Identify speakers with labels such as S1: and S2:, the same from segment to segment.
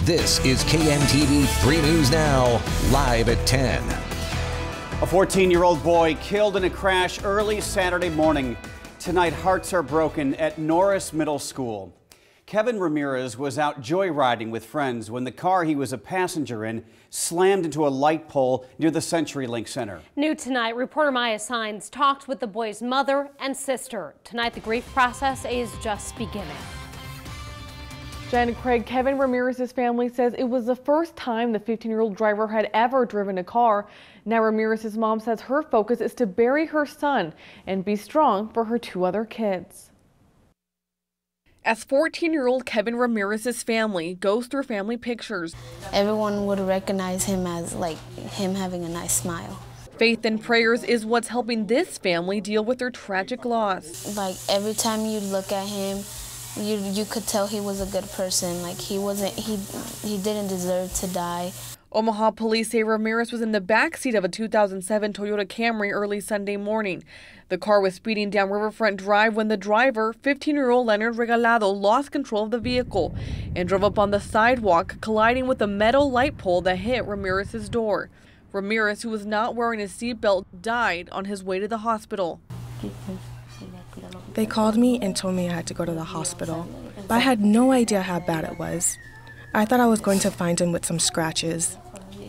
S1: This is KMTV 3 News Now, live at 10.
S2: A 14-year-old boy killed in a crash early Saturday morning. Tonight, hearts are broken at Norris Middle School. Kevin Ramirez was out joyriding with friends when the car he was a passenger in slammed into a light pole near the CenturyLink Center.
S3: New tonight, reporter Maya Sines talked with the boy's mother and sister. Tonight, the grief process is just beginning.
S4: Jen and Craig, Kevin Ramirez's family says it was the first time the 15-year-old driver had ever driven a car. Now Ramirez's mom says her focus is to bury her son and be strong for her 2 other kids.
S5: As 14-year-old Kevin Ramirez's family goes through family pictures,
S6: everyone would recognize him as him having a nice smile.
S5: Faith and prayers is what's helping this family deal with their tragic loss.
S6: Every time you look at him, you could tell he was a good person. He didn't deserve to die.
S5: Omaha police say Ramirez was in the backseat of a 2007 Toyota Camry early Sunday morning. The car was speeding down Riverfront Drive when the driver, 15-year-old Leonard Regalado, lost control of the vehicle and drove up on the sidewalk, colliding with a metal light pole that hit Ramirez's door. Ramirez, who was not wearing a seatbelt, died on his way to the hospital.
S7: They called me and told me I had to go to the hospital, but I had no idea how bad it was. I thought I was going to find him with some scratches.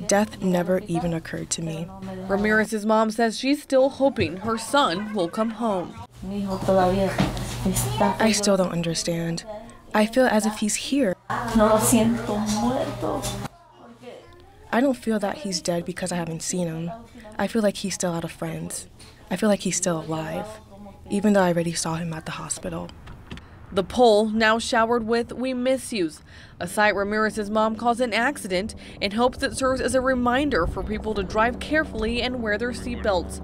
S7: Death never even occurred to me.
S5: Ramirez's mom says she's still hoping her son will come home.
S7: I still don't understand. I feel as if he's here. I don't feel that he's dead because I haven't seen him. I feel like he's still out of friends. I feel like he's still alive, even though I already saw him at the hospital.
S5: The pole now showered with "We miss yous," a sight Ramirez's mom calls an accident and hopes it serves as a reminder for people to drive carefully and wear their seatbelts.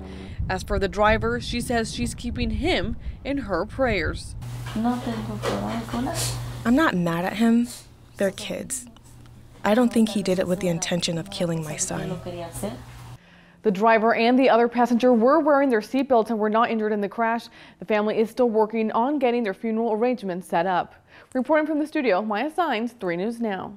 S5: As for the driver, she says she's keeping him in her prayers.
S7: I'm not mad at him. They're kids. I don't think he did it with the intention of killing my son.
S4: The driver and the other passenger were wearing their seatbelts and were not injured in the crash. The family is still working on getting their funeral arrangements set up. Reporting from the studio, Maya Sines, 3 News Now.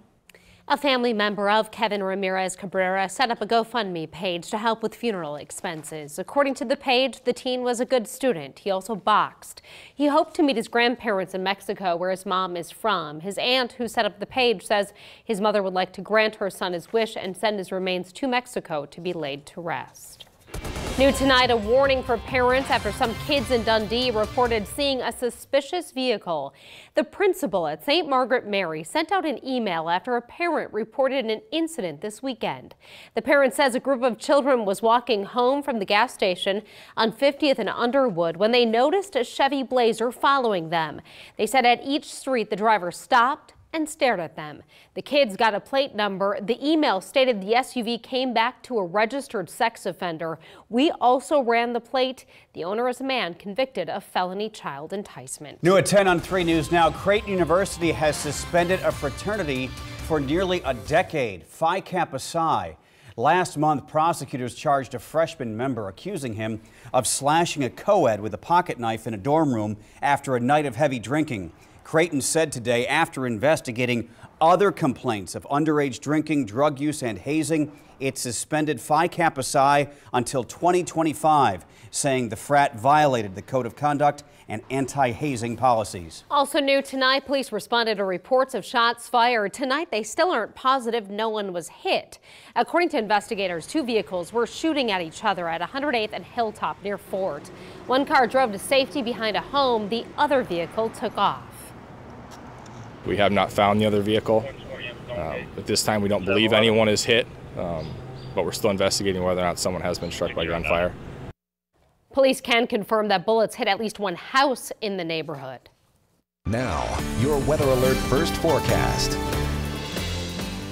S3: A family member of Kevin Ramirez Cabrera set up a GoFundMe page to help with funeral expenses. According to the page, the teen was a good student. He also boxed. He hoped to meet his grandparents in Mexico, where his mom is from. His aunt, who set up the page, says his mother would like to grant her son his wish and send his remains to Mexico to be laid to rest. New tonight, a warning for parents after some kids in Dundee reported seeing a suspicious vehicle. The principal at St. Margaret Mary sent out an email after a parent reported an incident this weekend. The parent says a group of children was walking home from the gas station on 50th and Underwood when they noticed a Chevy Blazer following them. They said at each street the driver stopped and stared at them. The kids got a plate number. The email stated the SUV came back to a registered sex offender. We also ran the plate. The owner is a man convicted of felony child enticement.
S2: New at 10 on 3 News Now. Creighton University has suspended a fraternity for nearly a decade. Phi Kappa Psi. Last month, prosecutors charged a freshman member, accusing him of slashing a co-ed with a pocket knife in a dorm room after a night of heavy drinking. Creighton said today, after investigating other complaints of underage drinking, drug use, and hazing, it suspended Phi Kappa Psi until 2025, saying the frat violated the code of conduct and anti-hazing policies.
S3: Also new tonight, police responded to reports of shots fired. Tonight, they still aren't positive no one was hit. According to investigators, 2 vehicles were shooting at each other at 108th and Hilltop near Fort. One car drove to safety behind a home. The other vehicle took off.
S8: We have not found the other vehicle. At this time, we don't believe anyone is hit, but we're still investigating whether or not someone has been struck by gunfire.
S3: Police can confirm that bullets hit at least one house in the neighborhood.
S1: Now, your Weather Alert First Forecast.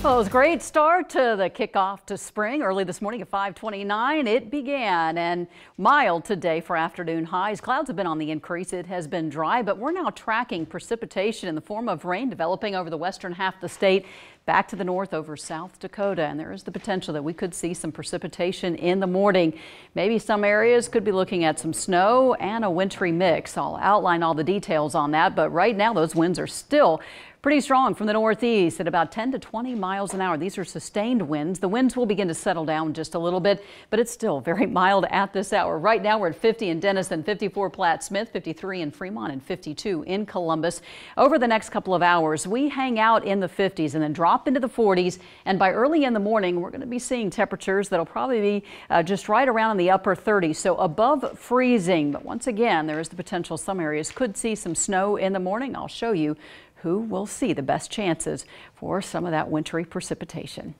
S9: Well, it was a great start to the kickoff to spring. Early this morning at 5:29, it began, and mild today for afternoon highs. Clouds have been on the increase. It has been dry, but we're now tracking precipitation in the form of rain developing over the western half of the state, back to the north over South Dakota, and there is the potential that we could see some precipitation in the morning. Maybe some areas could be looking at some snow and a wintry mix. I'll outline all the details on that, but right now those winds are still Pretty strong from the northeast at about 10 to 20 miles an hour. These are sustained winds. The winds will begin to settle down just a little bit, but it's still very mild at this hour. Right now we're at 50 in Denison, 54 Platte Smith, 53 in Fremont, and 52 in Columbus. Over the next couple of hours, we hang out in the 50s and then drop into the 40s. And by early in the morning, we're going to be seeing temperatures that'll probably be just right around in the upper 30s, so above freezing. But once again, there is the potential some areas could see some snow in the morning. I'll show you who will see the best chances for some of that wintry precipitation.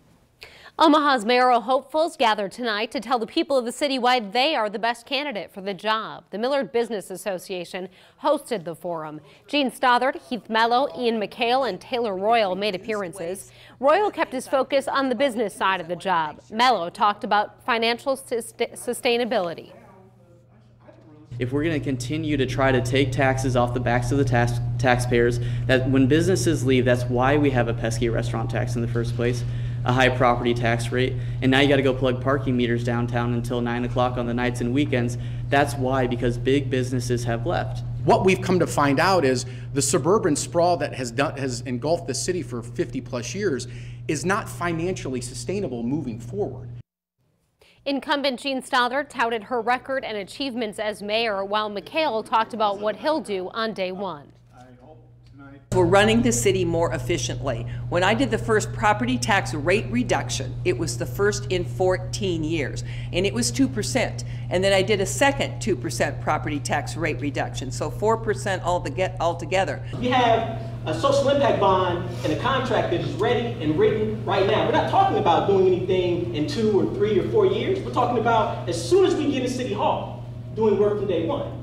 S3: Omaha's mayoral hopefuls gathered tonight to tell the people of the city why they are the best candidate for the job. The Millard Business Association hosted the forum. Gene Stothard, Heath Mello, Ian McHale, and Taylor Royal made appearances. Royal kept his focus on the business side of the job. Mello talked about financial sustainability.
S10: If we're going to continue to try to take taxes off the backs of the taxpayers, that when businesses leave, that's why we have a pesky restaurant tax in the first place, a high property tax rate, and now you got to go plug parking meters downtown until 9 o'clock on the nights and weekends. That's why, because big businesses have left.
S11: What we've come to find out is the suburban sprawl that has engulfed the city for 50 plus years is not financially sustainable moving forward.
S3: Incumbent Gene Stothard touted her record and achievements as mayor, while McHale talked about what he'll do on day one.
S12: We're running the city more efficiently. When I did the first property tax rate reduction, it was the first in 14 years, and it was 2%. And then I did a second 2% property tax rate reduction, so 4% altogether.
S13: We have a social impact bond and a contract that is ready and written right now. We're not talking about doing anything in 2 or 3 or 4 years. We're talking about as soon as we get in City Hall, doing work from day one.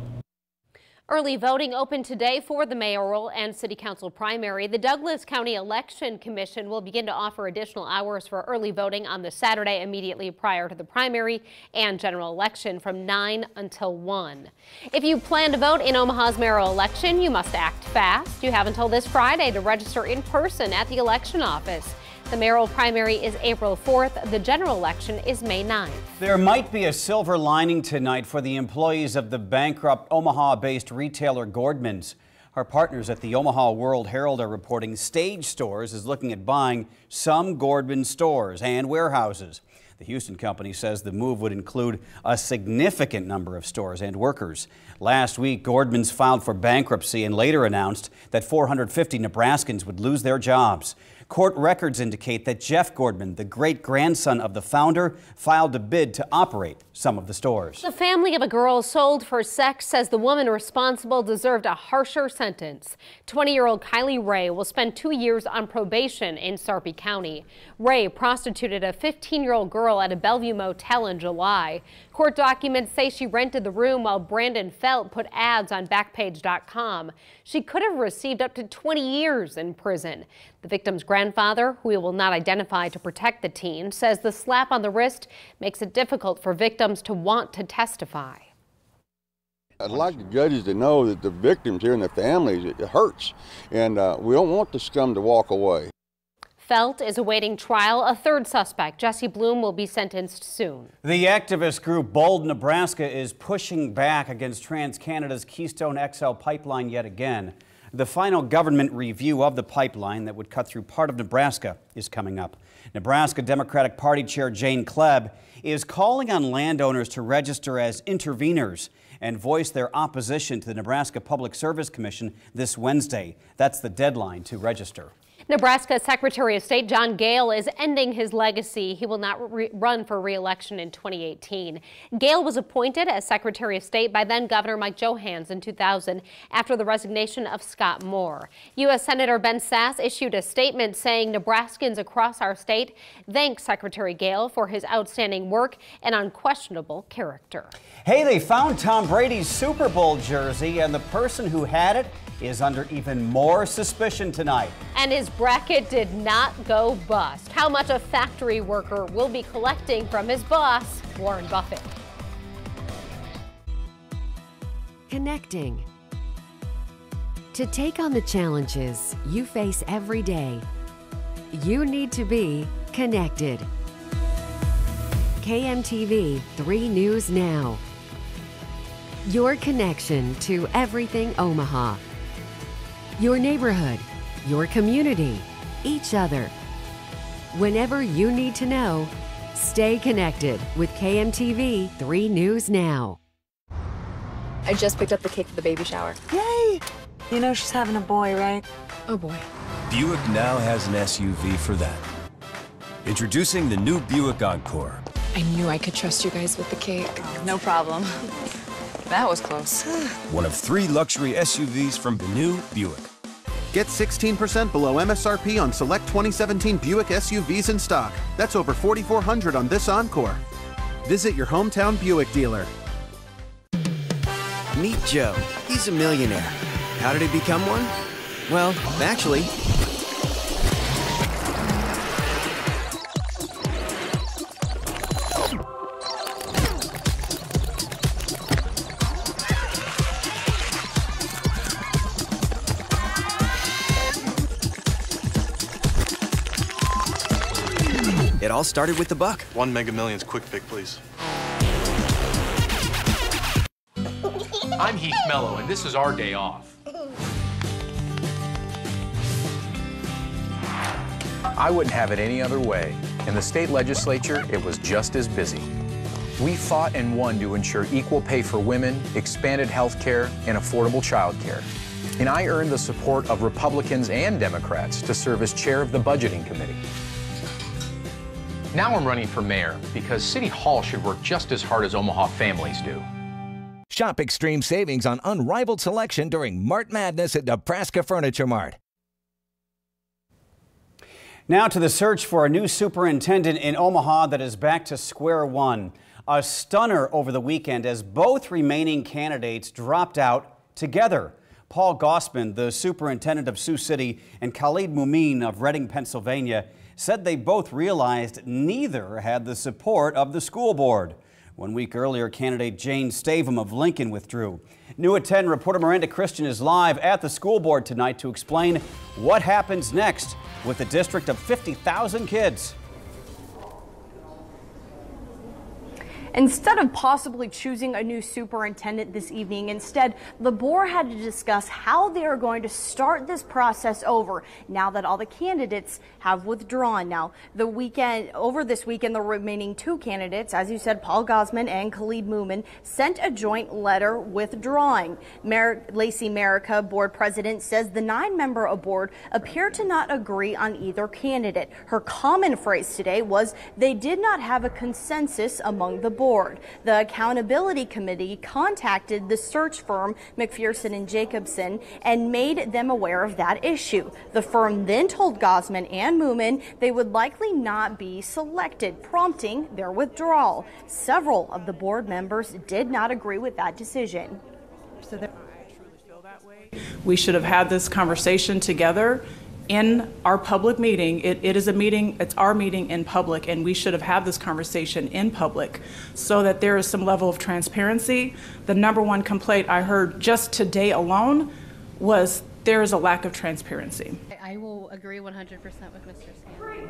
S3: Early voting opened today for the mayoral and city council primary. The Douglas County Election Commission will begin to offer additional hours for early voting on the Saturday immediately prior to the primary and general election from 9 until 1. If you plan to vote in Omaha's mayoral election, you must act fast. You have until this Friday to register in person at the election office. The mayoral primary is April 4th. The general election is May 9th.
S2: There might be a silver lining tonight for the employees of the bankrupt Omaha-based retailer Gordman's. Our partners at the Omaha World Herald are reporting Stage Stores is looking at buying some Gordman stores and warehouses. The Houston company says the move would include a significant number of stores and workers. Last week, Gordman's filed for bankruptcy and later announced that 450 Nebraskans would lose their jobs. Court records indicate that Jeff Gordman, the great-grandson of the founder, filed a bid to operate some of the stores.
S3: The family of a girl sold for sex says the woman responsible deserved a harsher sentence. 20-year-old Kylie Ray will spend 2 years on probation in Sarpy County. Ray prostituted a 15-year-old girl at a Bellevue motel in July. Court documents say she rented the room while Brandon Felt put ads on Backpage.com. She could have received up to 20 years in prison. The victim's grandfather, who we will not identify to protect the teen, says the slap on the wrist makes it difficult for victims to want to testify.
S14: I'd like the judges to know that the victims here and their families, it hurts, and we don't want the scum to walk away.
S3: Felt is awaiting trial. A third suspect, Jesse Bloom, will be sentenced soon.
S2: The activist group Bold Nebraska is pushing back against TransCanada's Keystone XL pipeline yet again. The final government review of the pipeline that would cut through part of Nebraska is coming up. Nebraska Democratic Party Chair Jane Klebb is calling on landowners to register as interveners and voice their opposition to the Nebraska Public Service Commission this Wednesday. That's the deadline to register.
S3: Nebraska Secretary of State John Gale is ending his legacy. He will not run for re-election in 2018. Gale was appointed as Secretary of State by then Governor Mike Johanns in 2000 after the resignation of Scott Moore. U.S. Senator Ben Sasse issued a statement saying Nebraskans across our state thank Secretary Gale for his outstanding work and unquestionable character.
S2: Hey, they found Tom Brady's Super Bowl jersey, and the person who had it is under even more suspicion tonight.
S3: And his bracket did not go bust. How much a factory worker will be collecting from his boss, Warren Buffett.
S15: Connecting. To take on the challenges you face every day, you need to be connected. KMTV 3 News Now. Your connection to everything Omaha. Your neighborhood, your community, each other. Whenever you need to know, stay connected with KMTV 3 News Now.
S16: I just picked up the cake for the baby shower.
S17: Yay! You know she's having a boy, right?
S16: Oh boy.
S18: Buick now has an SUV for that. Introducing the new Buick Encore.
S16: I knew I could trust you guys with the cake. Oh, no problem. That was close.
S18: One of 3 luxury SUVs from the new Buick.
S19: Get 16% below MSRP on select 2017 Buick SUVs in stock. That's over $4,400 on this Encore. Visit your hometown Buick dealer.
S20: Meet Joe. He's a millionaire. How did he become one? Well, actually, it all started with the buck.
S21: 1 Mega Millions quick pick, please.
S22: I'm Heath Mello, and this is our day off.
S23: I wouldn't have it any other way. In the state legislature, it was just as busy. We fought and won to ensure equal pay for women, expanded health care, and affordable child care. And I earned the support of Republicans and Democrats to serve as chair of the Budgeting Committee.
S22: Now I'm running for mayor because City Hall should work just as hard as Omaha families do.
S1: Shop extreme savings on unrivaled selection during Mart Madness at Nebraska Furniture Mart.
S2: Now to the search for a new superintendent in Omaha that is back to square one. A stunner over the weekend as both remaining candidates dropped out together. Paul Gossman, the superintendent of Sioux City, and Khalid Moumin of Reading, Pennsylvania, said they both realized neither had the support of the school board. 1 week earlier, candidate Jane Stavum of Lincoln withdrew. New at 10 reporter Miranda Christian is live at the school board tonight to explain what happens next with a district of 50,000 kids.
S24: Instead of possibly choosing a new superintendent this evening, instead, the board had to discuss how they are going to start this process over now that all the candidates have withdrawn. Now, over this weekend, the remaining 2 candidates, as you said, Paul Gossman and Khalid Moumin, sent a joint letter withdrawing. Lacey Merica, board president, says the 9-member board appear to not agree on either candidate. Her common phrase today was they did not have a consensus among the board. The Accountability Committee contacted the search firm McPherson and Jacobson and made them aware of that issue. The firm then told Gossman and Moumin they would likely not be selected, prompting their withdrawal. Several of the board members did not agree with that decision.
S25: We should have had this conversation together in our public meeting. It is a meeting, it's our meeting in public, and we should have had this conversation in public so that there is some level of transparency. The #1 complaint I heard just today alone was there is a lack of transparency.
S3: I will agree 100% with Mr. Sanders.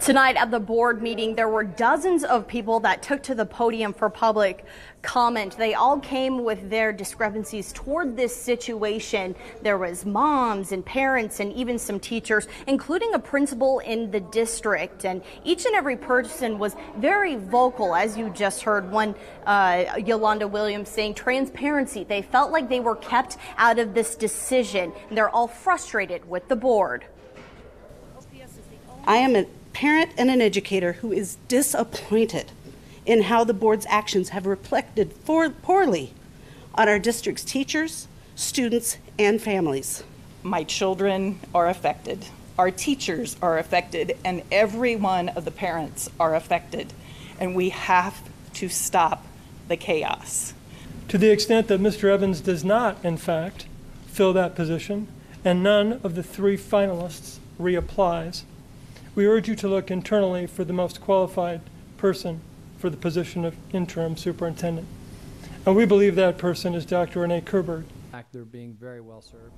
S24: Tonight at the board meeting, there were dozens of people that took to the podium for public comment. They all came with their discrepancies toward this situation. There was moms and parents and even some teachers, including a principal in the district. And each and every person was very vocal, as you just heard one, Yolanda Williams saying transparency. They felt like they were kept out of this decision. And they're all frustrated with the board.
S26: I am a parent and an educator who is disappointed in how the board's actions have reflected poorly on our district's teachers, students, and families.
S27: My children are affected, our teachers are affected, and every one of the parents are affected. And we have to stop the chaos.
S28: To the extent that Mr. Evans does not, in fact, fill that position, and none of the 3 finalists reapplies, we urge you to look internally for the most qualified person for the position of interim superintendent. And we believe that person is Dr. Renee Kerberg.
S29: They're being very well served.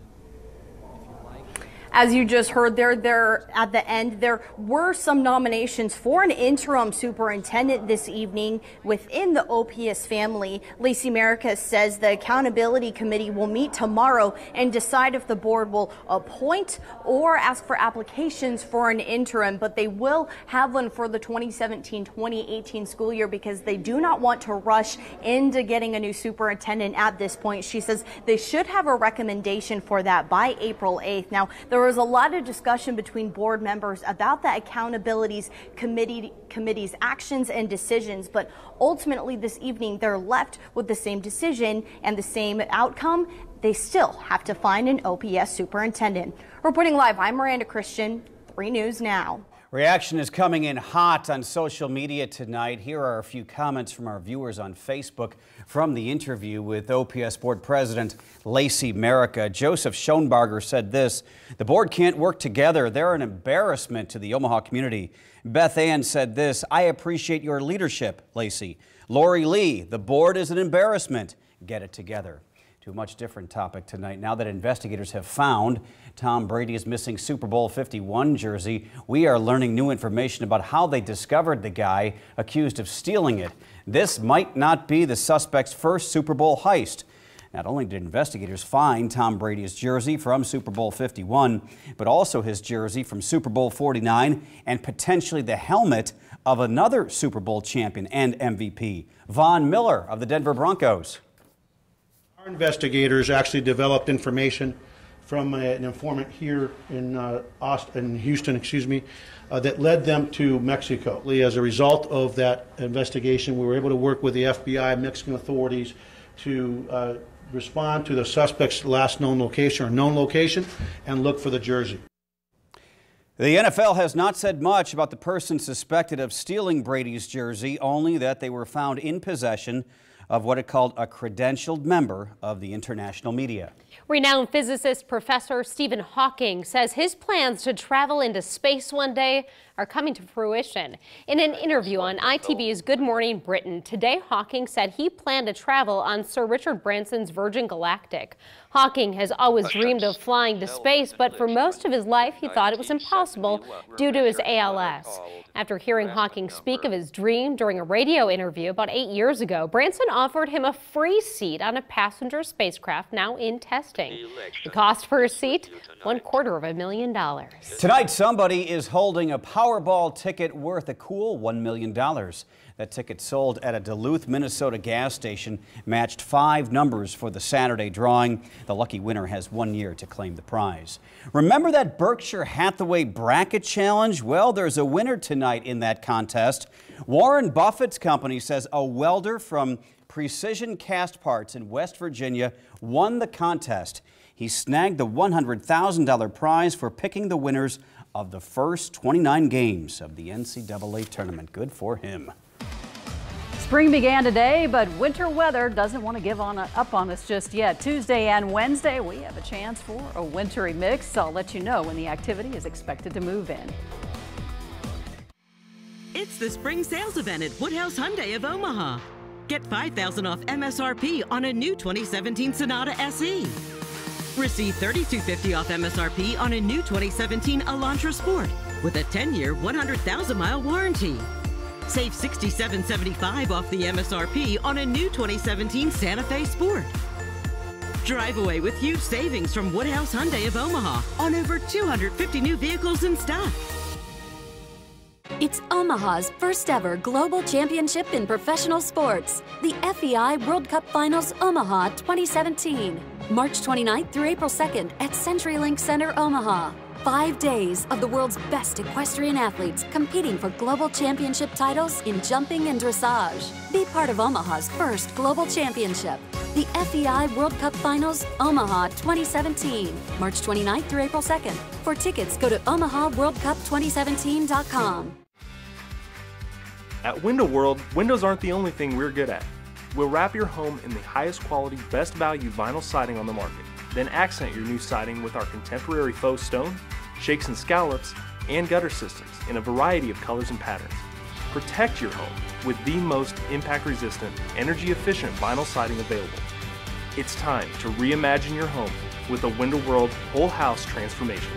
S24: As you just heard there at the end, there were some nominations for an interim superintendent this evening within the OPS family. Lacey Merica says the accountability committee will meet tomorrow and decide if the board will appoint or ask for applications for an interim, but they will have one for the 2017-2018 school year because they do not want to rush into getting a new superintendent at this point. She says they should have a recommendation for that by April 8th. Now, there was a lot of discussion between board members about the accountability committee's actions and decisions, but ultimately this evening they're left with the same decision and the same outcome. They still have to find an OPS superintendent. Reporting live, I'm Miranda Christian, 3 News Now.
S2: Reaction is coming in hot on social media tonight. Here are a few comments from our viewers on Facebook from the interview with OPS Board President Lacey Merica. Joseph Schoenbarger said this: "The board can't work together. They're an embarrassment to the Omaha community." Beth Ann said this: "I appreciate your leadership, Lacey." Lori Lee: "The board is an embarrassment. Get it together." To a much different topic tonight. Now that investigators have found Tom Brady's missing Super Bowl 51 jersey, we are learning new information about how they discovered the guy accused of stealing it. This might not be the suspect's first Super Bowl heist. Not only did investigators find Tom Brady's jersey from Super Bowl 51, but also his jersey from Super Bowl 49 and potentially the helmet of another Super Bowl champion and MVP, Von Miller of the Denver Broncos.
S4: Our investigators actually developed information from an informant here in Houston, that led them to Mexico. As a result of that investigation, we were able to work with the FBI, Mexican authorities, to respond to the suspect's last known location and look for the jersey.
S2: The NFL has not said much about the person suspected of stealing Brady's jersey, only that they were found in possession of what it called a credentialed member of the international media.
S3: Renowned physicist Professor Stephen Hawking says his plans to travel into space one day are coming to fruition. In an interview on ITV's Good Morning Britain today, Hawking said he planned to travel on Sir Richard Branson's Virgin Galactic. Hawking has always dreamed of flying to space, but for most of his life he thought it was impossible due to his ALS. After hearing Hawking speak of his dream during a radio interview about 8 years ago, Branson offered him a free seat on a passenger spacecraft now in testing. The cost per seat, $250,000.
S2: Tonight, somebody is holding a Powerball ticket worth a cool $1 million. That ticket sold at a Duluth, Minnesota gas station matched 5 numbers for the Saturday drawing. The lucky winner has 1 year to claim the prize. Remember that Berkshire Hathaway Bracket Challenge? Well, there's a winner tonight in that contest. Warren Buffett's company says a welder from Precision Cast Parts in West Virginia won the contest. He snagged the $100,000 prize for picking the winners of the first 29 games of the NCAA tournament. Good for him.
S5: Spring began today, but winter weather doesn't want to give up on us just yet. Tuesday and Wednesday, we have a chance for a wintry mix. I'll let you know when the activity is expected to move in.
S6: It's the spring sales event at Woodhouse Hyundai of Omaha. Get $5,000 off MSRP on a new 2017 Sonata SE. Receive $3,250 off MSRP on a new 2017 Elantra Sport with a 10-year, 100,000-mile warranty. Save $67.75 off the MSRP on a new 2017 Santa Fe Sport. Drive away with huge savings from Woodhouse Hyundai of Omaha on over 250 new vehicles in stock.
S7: It's Omaha's first ever global championship in professional sports, the FEI World Cup Finals Omaha 2017. March 29th through April 2nd at CenturyLink Center, Omaha. 5 days of the world's best equestrian athletes competing for global championship titles in jumping and dressage. Be part of Omaha's first global championship, the FEI World Cup Finals Omaha 2017, March 29th through April 2nd. For tickets, go to omahaworldcup2017.com.
S8: At Window World, windows aren't the only thing we're good at. We'll wrap your home in the highest quality, best value vinyl siding on the market. Then accent your new siding with our contemporary faux stone, shakes and scallops, and gutter systems in a variety of colors and patterns. Protect your home with the most impact-resistant, energy-efficient vinyl siding available. It's time to reimagine your home with a Window World whole house transformation.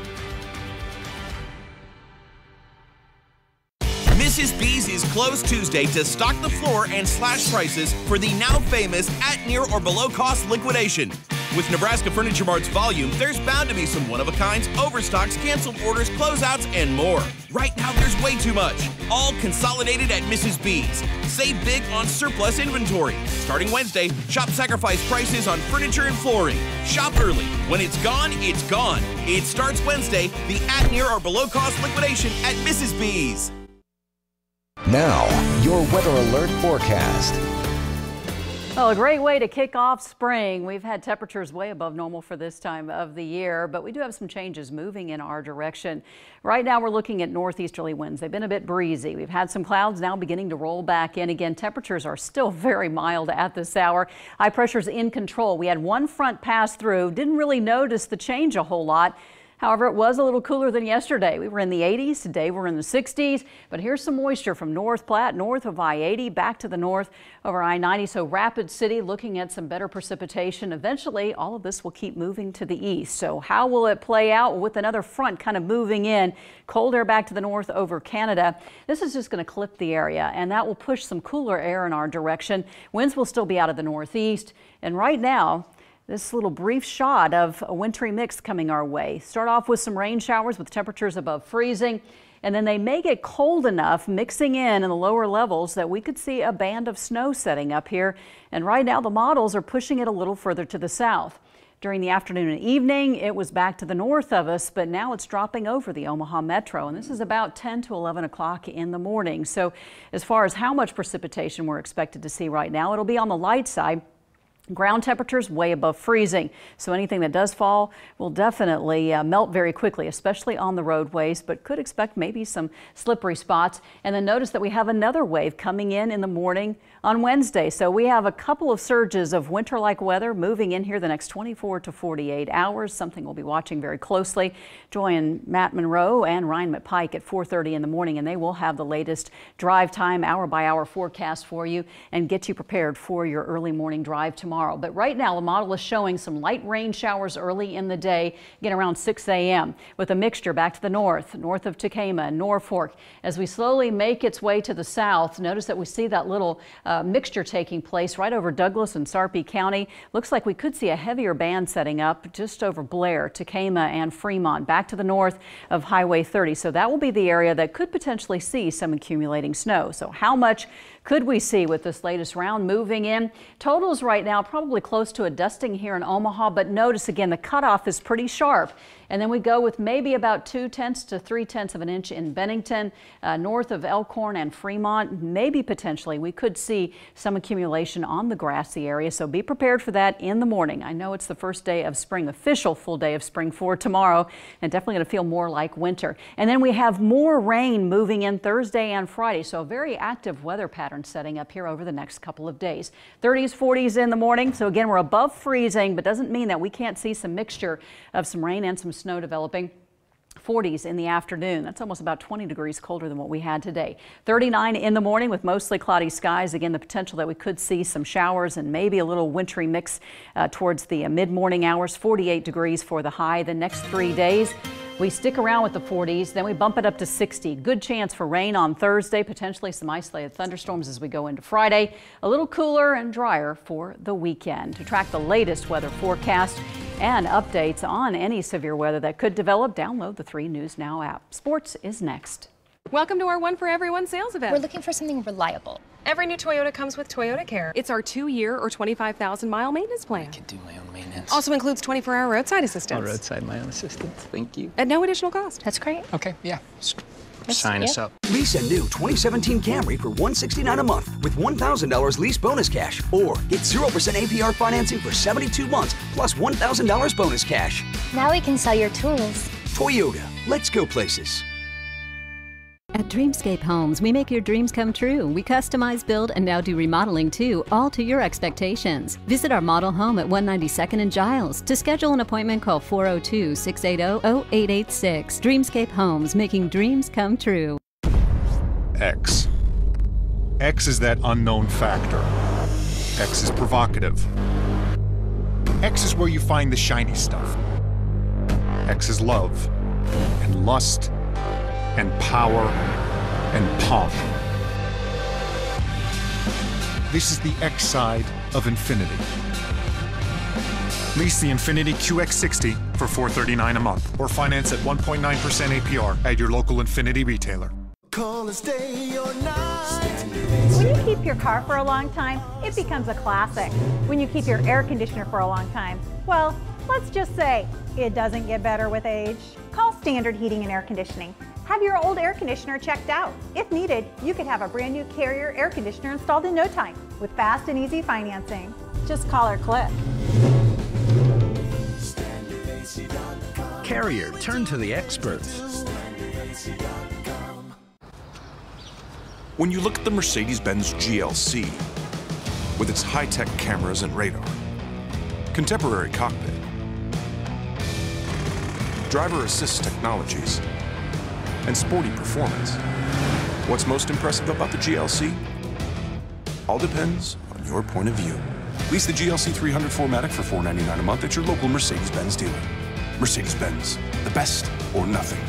S9: Mrs. B's is closed Tuesday to stock the floor and slash prices for the now famous at, near, or below cost liquidation. With Nebraska Furniture Mart's volume, there's bound to be some one-of-a-kinds, overstocks, canceled orders, closeouts, and more. Right now, there's way too much. All consolidated at Mrs. B's. Save big on surplus inventory. Starting Wednesday, shop sacrifice prices on furniture and flooring. Shop early. When it's gone, it's gone. It starts Wednesday, the at, near, or below cost liquidation at Mrs. B's.
S1: Now, your weather alert forecast.
S5: Well, a great way to kick off spring. We've had temperatures way above normal for this time of the year, but we do have some changes moving in our direction. Right now, we're looking at northeasterly winds. They've been a bit breezy. We've had some clouds now beginning to roll back in again. Temperatures are still very mild at this hour. High pressure's in control. We had one front pass through. Didn't really notice the change a whole lot. However, it was a little cooler than yesterday. We were in the 80s. Today we're in the 60s. But here's some moisture from North Platte, north of I-80, back to the north over I-90. So Rapid City looking at some better precipitation. Eventually, all of this will keep moving to the east. So how will it play out with another front kind of moving in? Cold air back to the north over Canada. This is just going to clip the area, and that will push some cooler air in our direction. Winds will still be out of the northeast. And right now, this little brief shot of a wintry mix coming our way. Start off with some rain showers with temperatures above freezing, and then they may get cold enough mixing in the lower levels that we could see a band of snow setting up here. And right now the models are pushing it a little further to the south. During the afternoon and evening, it was back to the north of us, but now it's dropping over the Omaha metro, and this is about 10 to 11 o'clock in the morning. So as far as how much precipitation we're expected to see right now, it'll be on the light side. Ground temperatures way above freezing, so anything that does fall will definitely melt very quickly, especially on the roadways, but could expect maybe some slippery spots. And then notice that we have another wave coming in the morning on Wednesday. So we have a couple of surges of winter-like weather moving in here the next 24 to 48 hours, something we'll be watching very closely. Join Matt Monroe and Ryan McPike at 4:30 in the morning, and they will have the latest drive time, hour-by-hour forecast for you and get you prepared for your early morning drive tomorrow. But right now, the model is showing some light rain showers early in the day, again around 6 a.m. with a mixture back to the north of Tekamah and Norfolk. As we slowly make its way to the south, notice that we see that little mixture taking place right over Douglas and Sarpy County. Looks like we could see a heavier band setting up just over Blair, Tekamah, and Fremont, back to the north of Highway 30. So that will be the area that could potentially see some accumulating snow. So how much could we see with this latest round moving in? Totals right now probably close to a dusting here in Omaha, but notice again the cutoff is pretty sharp. And then we go with maybe about 2/10 to 3/10 of an inch in Bennington, north of Elkhorn and Fremont. Maybe potentially we could see some accumulation on the grassy area, so be prepared for that in the morning. I know it's the first day of spring, official full day of spring for tomorrow, and definitely going to feel more like winter. And then we have more rain moving in Thursday and Friday, so a very active weather pattern setting up here over the next couple of days. 30s, 40s in the morning, so again we're above freezing, but doesn't mean that we can't see some mixture of some rain and some snow developing. 40s in the afternoon. That's almost about 20 degrees colder than what we had today. 39 in the morning with mostly cloudy skies. Again, the potential that we could see some showers and maybe a little wintry mix towards the mid-morning hours. 48 degrees for the high. The next 3 days, we stick around with the 40s, then we bump it up to 60. Good chance for rain on Thursday, potentially some isolated thunderstorms as we go into Friday. A little cooler and drier for the weekend. To track the latest weather forecast and updates on any severe weather that could develop, download the 3 News Now app. Sports is next.
S10: Welcome to our One for Everyone sales event.
S16: We're looking for something reliable.
S10: Every new Toyota comes with Toyota Care. It's our 2-year or 25,000-mile maintenance plan.
S11: I can do my own maintenance.
S10: Also includes 24-hour roadside assistance.
S11: Oh, roadside my own assistance. Thank you.
S10: At no additional cost.
S16: That's great.
S11: Okay, yeah. Sign us up.
S12: Lease a new 2017 Camry for $169 a month with $1,000 lease bonus cash. Or get 0% APR financing for 72 months plus $1,000 bonus cash.
S16: Now we can sell your tools.
S12: Toyota, let's go places.
S13: At Dreamscape Homes, we make your dreams come true. We customize, build, and now do remodeling too, all to your expectations. Visit our model home at 192nd and Giles. To schedule an appointment, call 402-680-0886. Dreamscape Homes, making dreams come true.
S14: X. X is that unknown factor. X is provocative. X is where you find the shiny stuff. X is love, and lust, and power, and Palm. This is the X side of Infinity. Lease the Infinity QX60 for $439 a month, or finance at 1.9% APR at your local Infinity retailer.
S15: Call us day or night.
S17: When you keep your car for a long time, it becomes a classic. When you keep your air conditioner for a long time, well, let's just say it doesn't get better with age. Call Standard Heating and Air Conditioning. Have your old air conditioner checked out. If needed, you could have a brand new Carrier air conditioner installed in no time with fast and easy financing. Just call or click.
S18: Carrier, turn to the experts.
S19: When you look at the Mercedes-Benz GLC, with its high-tech cameras and radar, contemporary cockpit, driver assist technologies, and sporty performance, what's most impressive about the GLC? All depends on your point of view. Lease the GLC 300 4MATIC for $499 a month at your local Mercedes-Benz dealer. Mercedes-Benz, the best or nothing.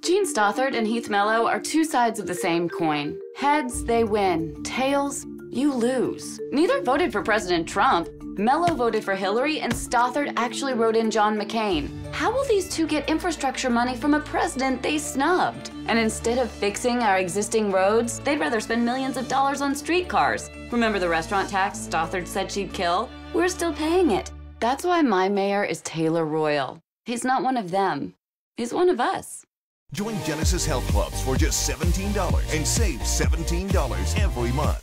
S20: Gene Stothard and Heath Mello are two sides of the same coin. Heads, they win. Tails, you lose. Neither voted for President Trump. Mello voted for Hillary, and Stothard actually wrote in John McCain. How will these two get infrastructure money from a president they snubbed? And instead of fixing our existing roads, they'd rather spend millions of dollars on streetcars. Remember the restaurant tax Stothard said she'd kill? We're still paying it. That's why my mayor is Taylor Royal. He's not one of them. He's one of us.
S9: Join Genesis Health Clubs for just $17 and save $17 every month.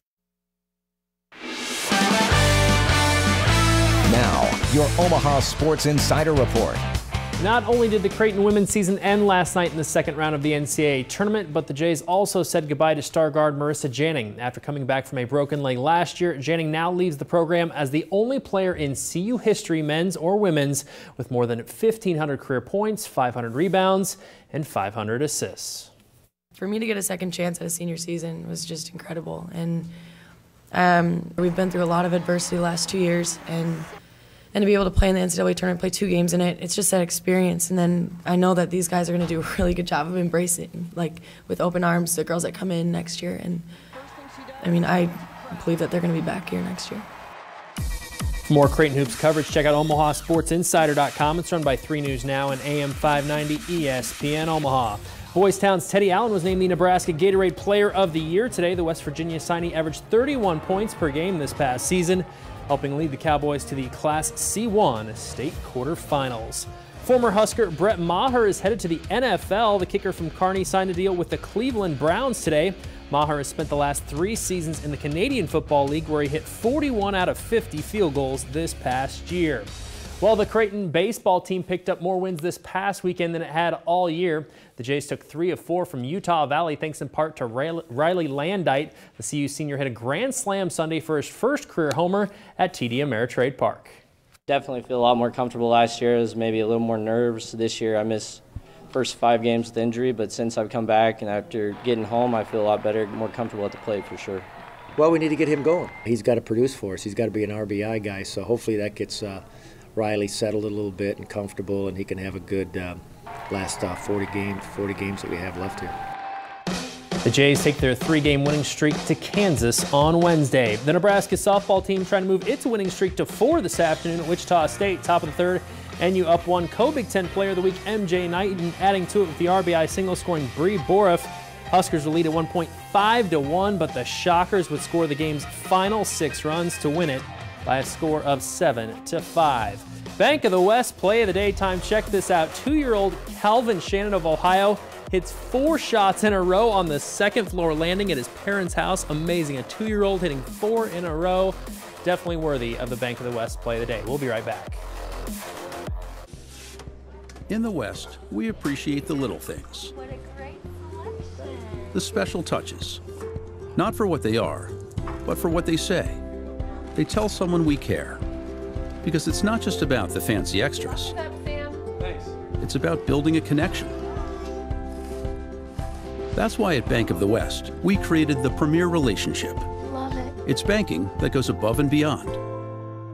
S1: Now, your Omaha Sports Insider Report.
S21: Not only did the Creighton women's season end last night in the second round of the NCAA tournament, but the Jays also said goodbye to star guard Marissa Janning. After coming back from a broken leg last year, Janning now leaves the program as the only player in CU history, men's or women's, with more than 1,500 career points, 500 rebounds, and 500 assists.
S22: For me to get a second chance at a senior season was just incredible. And we've been through a lot of adversity the last 2 years, and to be able to play in the NCAA tournament, play 2 games in it, it's just that experience. And then I know that these guys are going to do a really good job of embracing, like with open arms, the girls that come in next year. And I mean, I believe that they're going to be back here next year.
S21: For more Creighton Hoops coverage, check out OmahaSportsInsider.com. It's run by 3 News Now and AM 590 ESPN Omaha. Boys Town's Teddy Allen was named the Nebraska Gatorade Player of the Year today. The West Virginia signee averaged 31 points per game this past season, helping lead the Cowboys to the Class C1 state quarterfinals. Former Husker Brett Maher is headed to the NFL. The kicker from Kearney signed a deal with the Cleveland Browns today. Maher has spent the last 3 seasons in the Canadian Football League, where he hit 41 out of 50 field goals this past year. Well, the Creighton baseball team picked up more wins this past weekend than it had all year. The Jays took 3 of 4 from Utah Valley, thanks in part to Riley Landite. The CU senior hit a grand slam Sunday for his first career homer at TD Ameritrade Park.
S23: Definitely feel a lot more comfortable last year. It was maybe a little more nerves this year. I missed first 5 games with injury, but since I've come back and after getting home, I feel a lot better, more comfortable at the plate for sure.
S29: Well, we need to get him going. He's got to produce for us. He's got to be an RBI guy, so hopefully that gets Riley settled a little bit and comfortable, and he can have a good last 40 games that we have left here.
S21: The Jays take their 3-game winning streak to Kansas on Wednesday. The Nebraska softball team trying to move its winning streak to 4 this afternoon at Wichita State. Top of the 3rd, NU up 1. Co-Big Ten Player of the Week MJ Knighton adding to it with the RBI single, scoring Bree Boriff. Huskers will lead at 1.5-1, but the Shockers would score the game's final 6 runs to win it by a score of 7-5. Bank of the West play of the day time. Check this out. 2-year-old Calvin Shannon of Ohio hits 4 shots in a row on the 2nd floor landing at his parents' house. Amazing. A 2-year-old hitting 4 in a row. Definitely worthy of the Bank of the West play of the day. We'll be right back.
S30: In the West, we appreciate the little things. The special touches. Not for what they are, but for what they say. They tell someone we care. Because it's not just about the fancy extras. It's about building a connection. That's why at Bank of the West, we created the Premier Relationship.
S31: Love it.
S30: It's banking that goes above and beyond.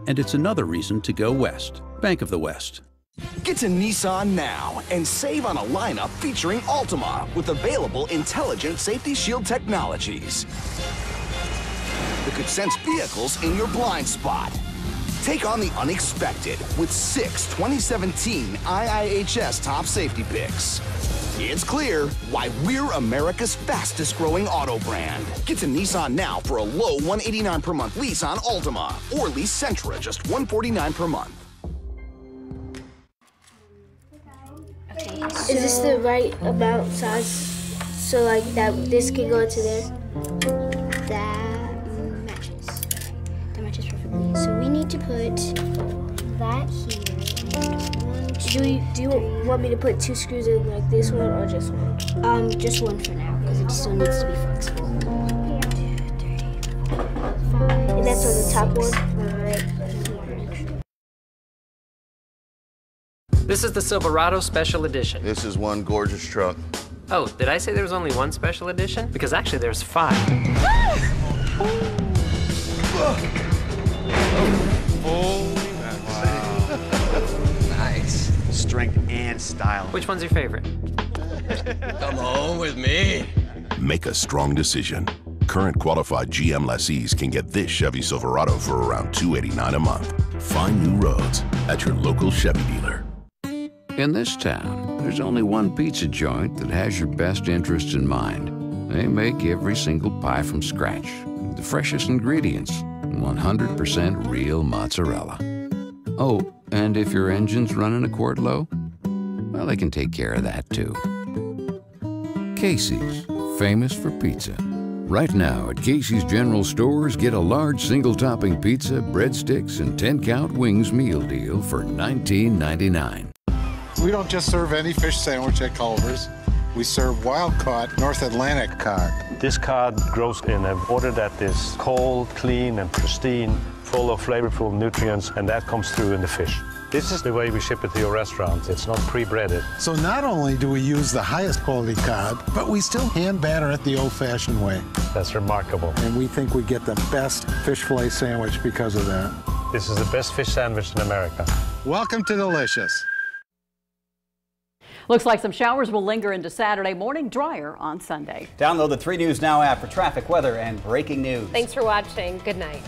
S30: And it's another reason to go West. Bank of the West.
S2: Get to Nissan now and save on a lineup featuring Altima with available intelligent safety shield technologies that could sense vehicles in your blind spot. Take on the unexpected with 6 2017 IIHS top safety picks. It's clear why we're America's fastest growing auto brand. Get to Nissan now for a low $189 per month lease on Altima or lease Sentra just $149 per month.
S3: Is this the right amount size? So like that this can go into there? That matches. That matches perfectly. So we need to put that here. Do you want me to put 2 screws in like this one or just one? Just one for now, because it still needs to be flexible. 1, 2, 3, 4, 5. And that's on the top one. Alright.
S4: This is the Silverado Special Edition.
S6: This is one gorgeous truck.
S4: Oh, did I say there was only one special edition? Because actually there's 5.
S7: Nice. Strength and style.
S4: Which one's your favorite?
S7: Come home with me.
S24: Make a strong decision. Current qualified GM lessees can get this Chevy Silverado for around $289 a month. Find new roads at your local Chevy dealer.
S25: In this town, there's only one pizza joint that has your best interests in mind. They make every single pie from scratch, the freshest ingredients, 100% real mozzarella. Oh, and if your engine's running a quart low, well, they can take care of that too. Casey's, famous for pizza. Right now at Casey's General Stores, get a large single-topping pizza, breadsticks, and 10-count wings meal deal for $19.99.
S14: We don't just serve any fish sandwich at Culver's. We serve wild-caught North Atlantic cod.
S26: This cod grows in a water that is cold, clean, and pristine, full of flavorful nutrients, and that comes through in the fish. This is the way we ship it to your restaurant. It's not pre-breaded.
S15: So not only do we use the highest quality cod, but we still hand batter it the old-fashioned way.
S26: That's remarkable.
S15: And we think we get the best fish fillet sandwich because of that.
S26: This is the best fish sandwich in America.
S15: Welcome to Delicious.
S5: Looks like some showers will linger into Saturday morning, drier on Sunday.
S27: Download the 3 News Now app for traffic, weather, and breaking news.
S28: Thanks for watching. Good night.